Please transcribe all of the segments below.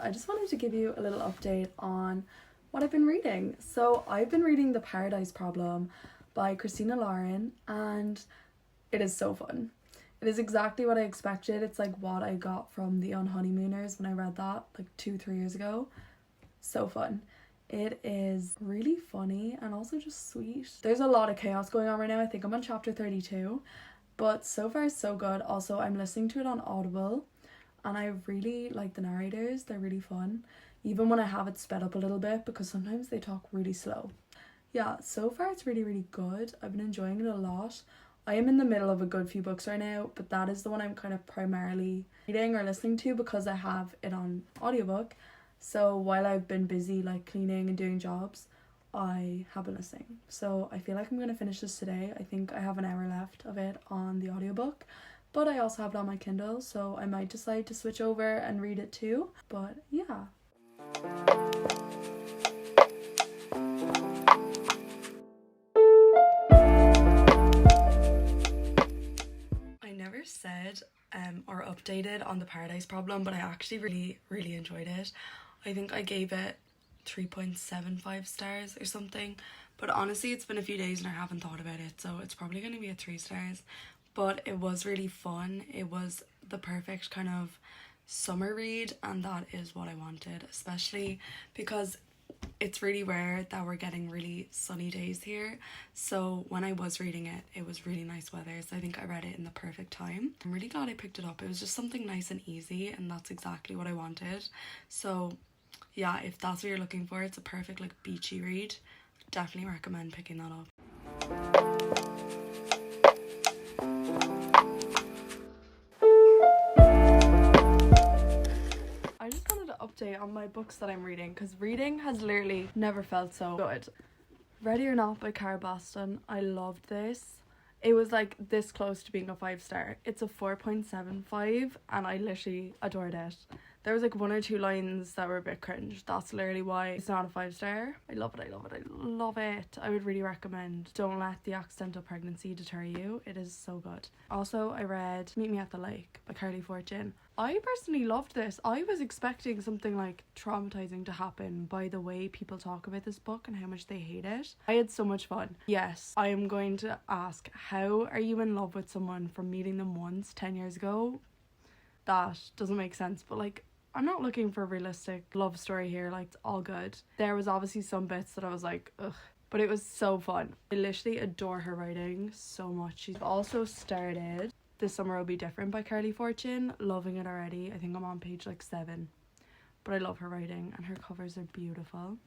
I just wanted to give you a little update on what I've been reading. So I've been reading The Paradise Problem by Christina Lauren, and it is so fun. It is exactly what I expected. It's like what I got from The Unhoneymooners when I read that like 2-3 years ago. So fun. It is really funny and also just sweet. There's a lot of chaos going on right now. I think I'm on chapter 32, but so far so good. Also, I'm listening to it on Audible, and I really like the narrators. They're really fun, even when I have it sped up a little bit, because sometimes they talk really slow. Yeah, so far it's really, really good. I've been enjoying it a lot. I am in the middle of a good few books right now, but that is the one I'm kind of primarily reading or listening to because I have it on audiobook. So while I've been busy like cleaning and doing jobs, I have been listening. So I feel like I'm going to finish this today. I think I have an hour left of it on the audiobook, but I also have it on my Kindle, so I might decide to switch over and read it too. But yeah. I never said or updated on The Paradise Problem, but I actually really enjoyed it. I think I gave it 3.75 stars or something, but honestly it's been a few days and I haven't thought about it, so it's probably going to be a 3 stars. But it was really fun. It was the perfect kind of summer read, and that is what I wanted, especially because it's really rare that we're getting really sunny days here. So when I was reading it, it was really nice weather, so I think I read it in the perfect time. I'm really glad I picked it up. It was just something nice and easy, and that's exactly what I wanted. So yeah, if that's what you're looking for, it's a perfect like beachy read. Definitely recommend picking that up. I just wanted to update on my books that I'm reading, because reading has literally never felt so good. Ready or Not by Cara Boston. I loved this. It was like this close to being a 5-star. It's a 4.75 and I literally adored it. There was like 1 or 2 lines that were a bit cringe. That's literally why it's not a 5-star. I love it, I love it, I love it. I would really recommend Don't Let the Accidental Pregnancy Deter You. It is so good. Also, I read Meet Me at the Lake by Carly Fortune. I personally loved this. I was expecting something like traumatizing to happen by the way people talk about this book and how much they hate it. I had so much fun. Yes, I am going to ask, how are you in love with someone from meeting them once 10 years ago? That doesn't make sense, but like, I'm not looking for a realistic love story here. Like, it's all good. There was obviously some bits that I was like, ugh, but it was so fun. I literally adore her writing so much. She's also started This Summer Will Be Different by Carly Fortune. Loving it already. I think I'm on page like 7, but I love her writing and her covers are beautiful.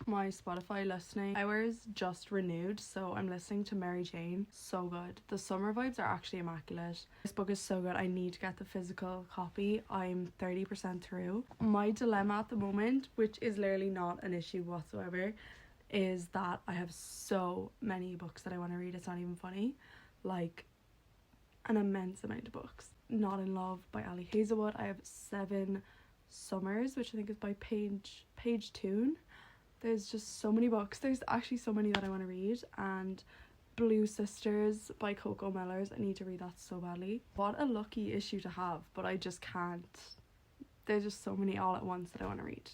My Spotify listening hours just renewed, so I'm listening to Mary Jane. So good. The summer vibes are actually immaculate. This book is so good. I need to get the physical copy. I'm 30% through. My dilemma at the moment, which is literally not an issue whatsoever, is that I have so many books that I want to read. It's not even funny. Like, an immense amount of books. Not in Love by Ali Hazelwood. I have 7 Summers, which I think is by Page Toon. There's just so many books. There's actually so many that I want to read. And Blue Sisters by Coco Mellors. I need to read that so badly. What a lucky issue to have, but I just can't. There's just so many all at once that I want to read.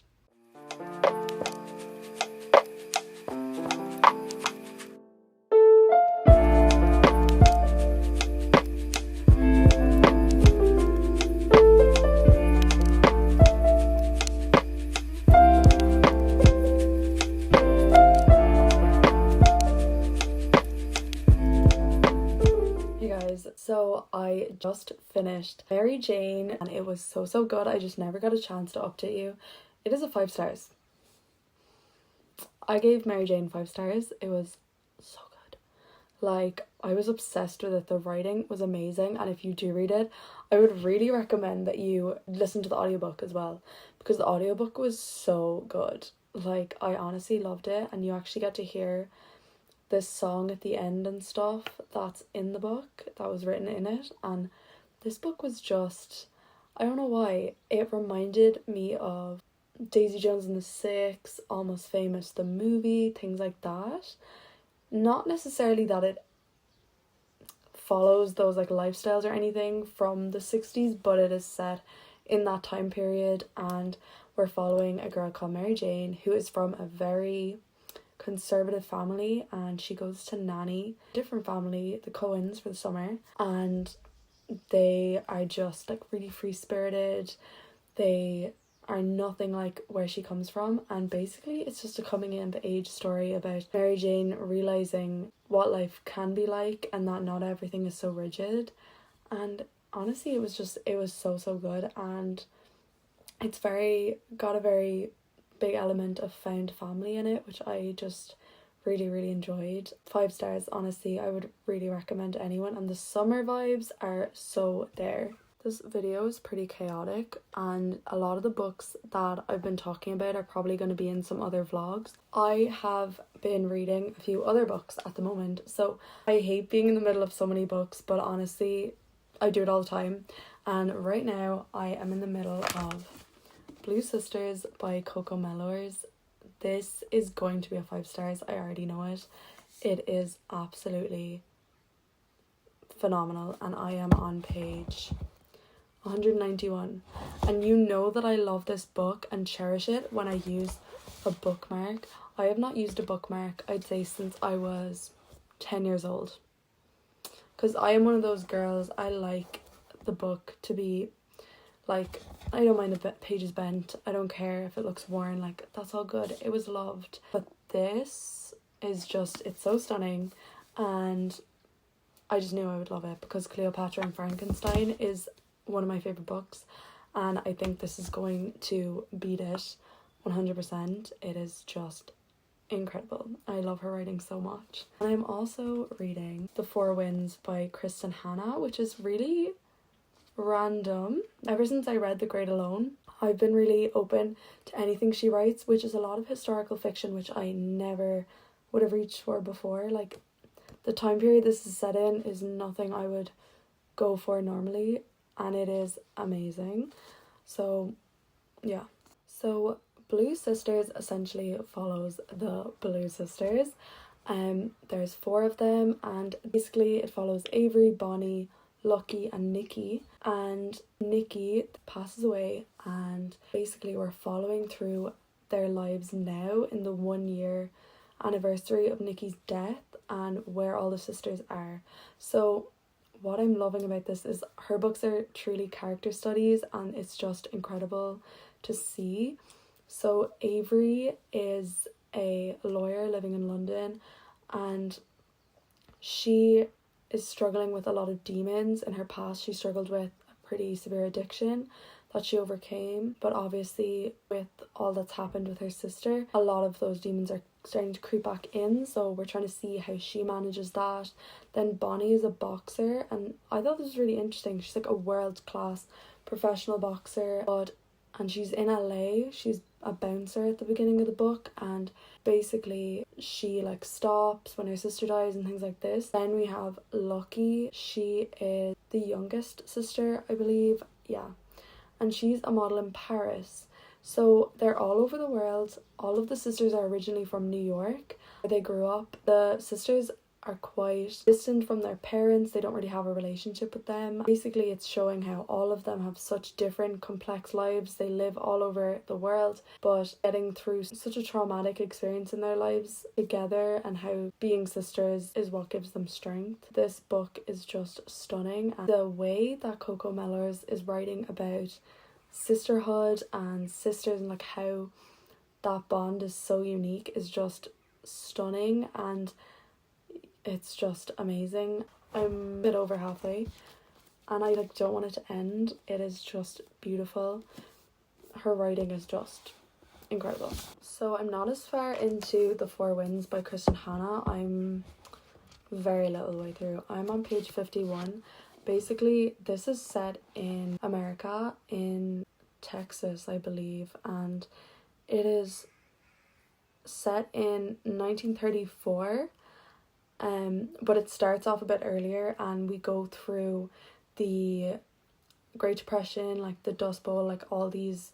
So I just finished Mary Jane and it was so good. I just never got a chance to update you. It is a 5 stars. I gave Mary Jane 5 stars. It was so good. Like, I was obsessed with it. The writing was amazing, and if you do read it, I would really recommend that you listen to the audiobook as well, because the audiobook was so good. Like, I honestly loved it, and you actually get to hear this song at the end and stuff that's in the book that was written in it. And this book was just, I don't know why, it reminded me of Daisy Jones and the Six, Almost Famous the movie, things like that. Not necessarily that it follows those like lifestyles or anything from the 60s, but it is set in that time period, and we're following a girl called Mary Jane who is from a very conservative family, and she goes to nanny different family, the Cohens, for the summer, and they are just like really free spirited. They are nothing like where she comes from, and basically it's just a coming of age story about Mary Jane realizing what life can be like and that not everything is so rigid. And honestly, it was so good, and it's got a very big element of found family in it, which I just really enjoyed. 5 stars, honestly. I would really recommend anyone, and the summer vibes are so there. This video is pretty chaotic, and a lot of the books that I've been talking about are probably going to be in some other vlogs. I have been reading a few other books at the moment, so I hate being in the middle of so many books, but honestly I do it all the time. And right now I am in the middle of Blue Sisters by Coco Mellors. This is going to be a 5 stars. I already know it. It is absolutely phenomenal, and I am on page 191, and you know that I love this book and cherish it when I use a bookmark. I have not used a bookmark, I'd say, since I was 10 years old, because I am one of those girls. I like the book to be like, I don't mind the pages bent, I don't care if it looks worn, like that's all good. It was loved. But this is just, it's so stunning, and I just knew I would love it because Cleopatra and Frankenstein is one of my favorite books, and I think this is going to beat it 100%. It is just incredible. I love her writing so much. And I'm also reading The Four Winds by Kristen Hanna, which is really random. Ever since I read The Great Alone, I've been really open to anything she writes, which is a lot of historical fiction, which I never would have reached for before. Like, the time period this is set in is nothing I would go for normally, and it is amazing. So yeah, so Blue Sisters essentially follows the Blue Sisters. There's 4 of them, and basically it follows Avery, Bonnie, Lucky and Nikki. And Nikki passes away, and basically we're following through their lives now in the 1-year anniversary of Nikki's death and where all the sisters are. So what I'm loving about this is her books are truly character studies, and it's just incredible to see. So Avery is a lawyer living in London, and she is struggling with a lot of demons. In her past, she struggled with a pretty severe addiction that she overcame, but obviously with all that's happened with her sister, a lot of those demons are starting to creep back in, so we're trying to see how she manages that. Then Bonnie is a boxer, and I thought this was really interesting. She's like a world-class professional boxer, and she's in LA. She's a bouncer at the beginning of the book, and basically she like stops when her sister dies and things like this. Then we have Lucky. She is the youngest sister, I believe, yeah, and she's a model in Paris. So they're all over the world. All of the sisters are originally from New York, where they grew up. The sisters are quite distant from their parents. They don't really have a relationship with them. Basically, it's showing how all of them have such different, complex lives. They live all over the world, but getting through such a traumatic experience in their lives together, and how being sisters is what gives them strength. This book is just stunning, and the way that Coco Mellors is writing about sisterhood and sisters and like how that bond is so unique is just stunning, and it's just amazing. I'm a bit over halfway, and I like don't want it to end. It is just beautiful. Her writing is just incredible. So I'm not as far into The Four Winds by Kristen Hanna. I'm very little way through. I'm on page 51. Basically, this is set in America, in Texas, I believe, and it is set in 1934. But it starts off a bit earlier, and we go through the Great Depression, like the Dust Bowl, like all these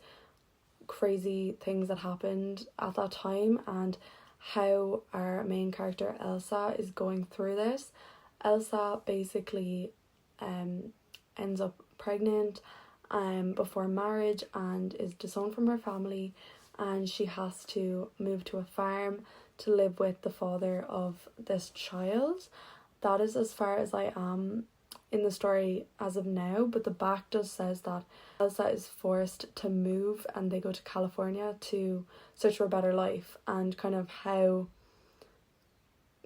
crazy things that happened at that time, and how our main character Elsa is going through this. Elsa basically ends up pregnant, before marriage and is disowned from her family, and she has to move to a farm to live with the father of this child. That is as far as I am in the story as of now, but the back does says that Elsa is forced to move and they go to California to search for a better life, and kind of how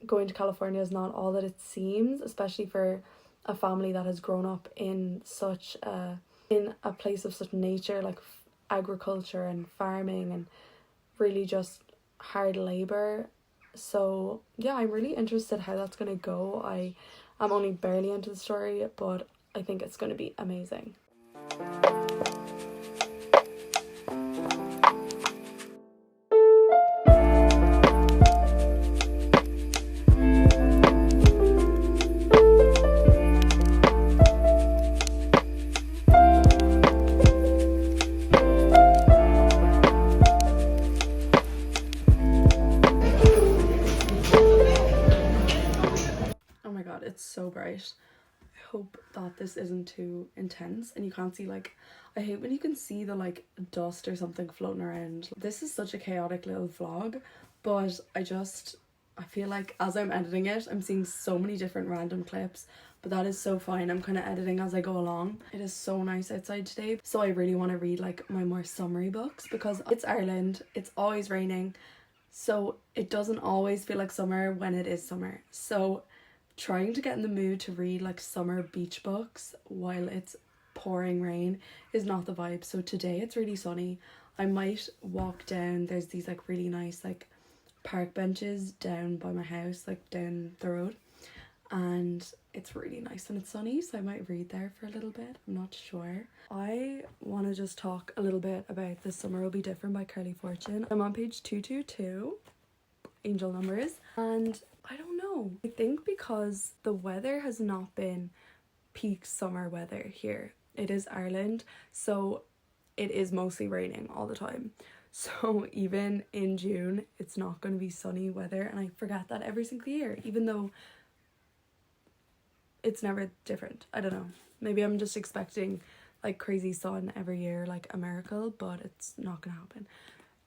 going to California is not all that it seems, especially for a family that has grown up in such in a place of such nature, like agriculture and farming and really just hard labor. So yeah, I'm really interested how that's gonna go. I'm only barely into the story, but I think it's gonna be amazing. Oh my god, it's so bright. I hope that this isn't too intense and you can't see, like, I hate when you can see the like dust or something floating around. This is such a chaotic little vlog, but I feel like as I'm editing it, I'm seeing so many different random clips, but that is so fine. I'm kind of editing as I go along. It is so nice outside today, so I really want to read like my more summery books because it's Ireland, it's always raining, so it doesn't always feel like summer when it is summer. So trying to get in the mood to read like summer beach books while it's pouring rain is not the vibe. So today it's really sunny. I might walk down, there's these like really nice like park benches down by my house, like down the road, and it's really nice when it's sunny, so I might read there for a little bit. I'm not sure. I want to just talk a little bit about This Summer Will Be Different by Carly Fortune. I'm on page 222, angel numbers, and I don't know, I think because the weather has not been peak summer weather here. It is Ireland, so it is mostly raining all the time. So even in June, it's not going to be sunny weather, and I forget that every single year, even though it's never different. I don't know. Maybe I'm just expecting like crazy sun every year, like a miracle, but it's not going to happen.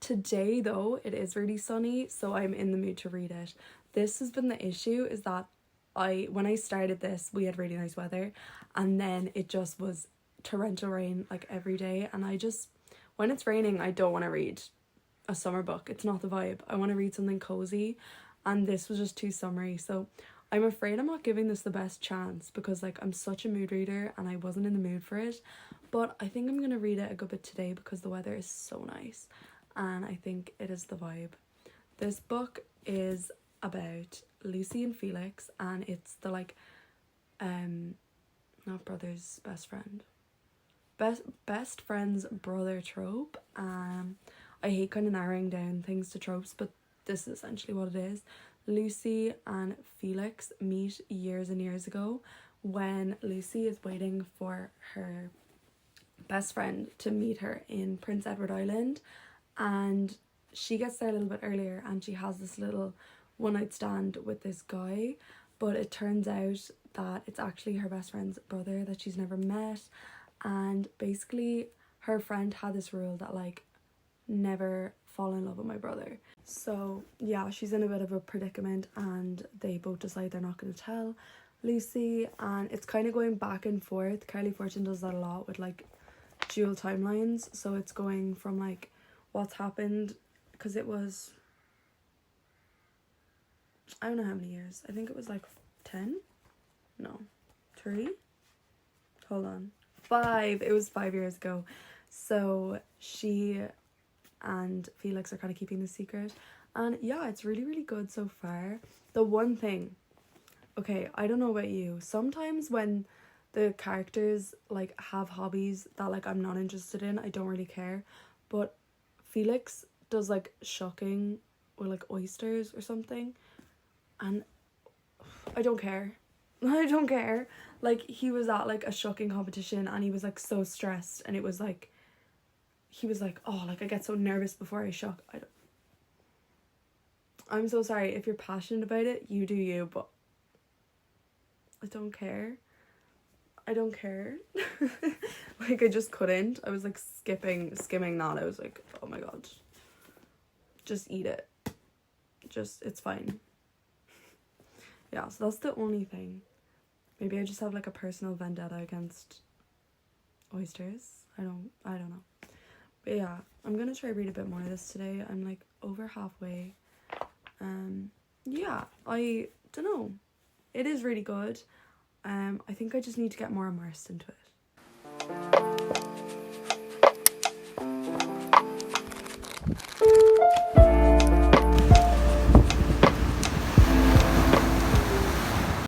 Today though, it is really sunny, so I'm in the mood to read it. This has been the issue, is that when I started this, we had really nice weather, and then it just was torrential rain like every day, and when it's raining, I don't want to read a summer book. It's not the vibe. I want to read something cozy, and this was just too summery, so I'm afraid I'm not giving this the best chance because like I'm such a mood reader and I wasn't in the mood for it. But I think I'm going to read it a good bit today because the weather is so nice and I think it is the vibe. This book is about Lucy and Felix, and it's the like not brother's best friend, best friend's brother trope. I hate kind of narrowing down things to tropes, but this is essentially what it is. Lucy and Felix meet years and years ago when Lucy is waiting for her best friend to meet her in Prince Edward Island, and she gets there a little bit earlier and she has this little one-night stand with this guy, but it turns out that it's actually her best friend's brother that she's never met. And basically her friend had this rule that like never fall in love with my brother. So yeah, she's in a bit of a predicament and they both decide they're not going to tell Lucy, and it's kind of going back and forth. Carly Fortune does that a lot with like dual timelines, so it's going from like what's happened, because it was, I don't know how many years, I think it was like 10, no, 3, hold on, 5, it was 5 years ago. So she and Felix are kind of keeping the secret, and yeah, it's really really good so far. The one thing, okay, I don't know about you, sometimes when the characters like have hobbies that like I'm not interested in, I don't really care, but Felix does like shucking with like oysters or something, and I don't care. I don't care. Like he was at like a shucking competition and he was like so stressed, and it was like he was like, oh, like I get so nervous before I shuck. I'm so sorry, if you're passionate about it, you do you, but I don't care. I don't care. Like, I just couldn't. I was like skimming that. I was like, oh my god, just eat it. Just, it's fine. Yeah, so that's the only thing. Maybe I just have like a personal vendetta against oysters. I don't know. But yeah, I'm gonna try read a bit more of this today. I'm like over halfway. Yeah, I don't know. It is really good. I think I just need to get more immersed into it.